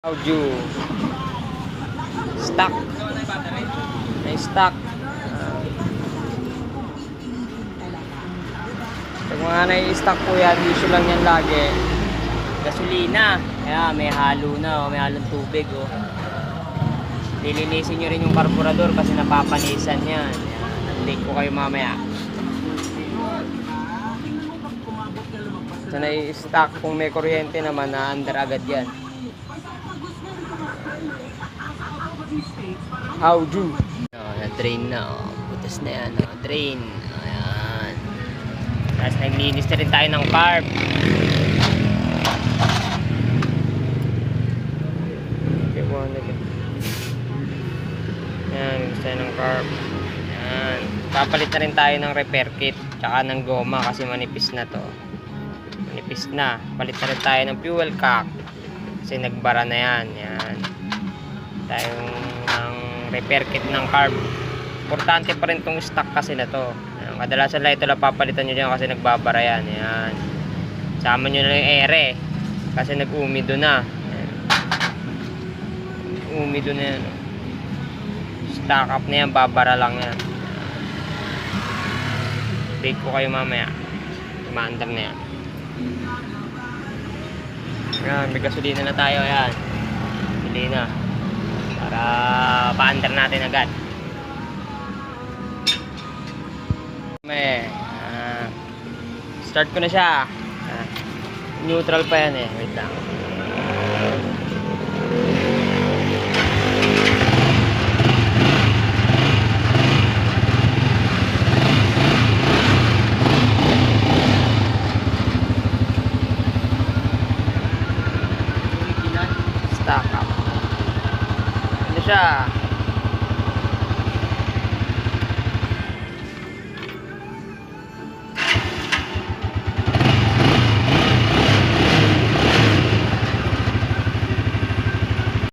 Audio stock. May stock. Pag mga nai-stock po yan, issue lang yan lagi. Gasolina. Kaya may halo na, may halong tubig. Lilinisin nyo rin yung karburador kasi napapanisan yan. Update ko kayo mamaya. So nai-stock kung may kuryente naman na under agad yan. How do? Na-drain na. Butas na yan. Drain. Ayan. Tapos naglinis na rin tayo ng carb. Okay, ayan. Gusto tayo ng carb. Ayan. Papalit na rin tayo ng repair kit. Tsaka ng goma kasi manipis na to. Manipis na. Palit na rin tayo ng fuel cap. Kasi nagbara na yan. Ayan. Tayong ng repair kit ng carb. Importante pa rin itong stock kasi na to. Kadalasan lang ito lang papalitan nyo dyan kasi nagbabara yan. Ayan. Sama nyo na yung ere kasi nag-umido na. Ayan. Umido na yan. Stock up na yan, babara lang yan. Update ko kayo mamaya. Maandar na yan. Ayan, may gasolina na tayo. Ayan. Gasolina. Para paandar natin agad. Start ko na siya. Neutral pa yan eh. Wait lang. Stock up. Ano siya?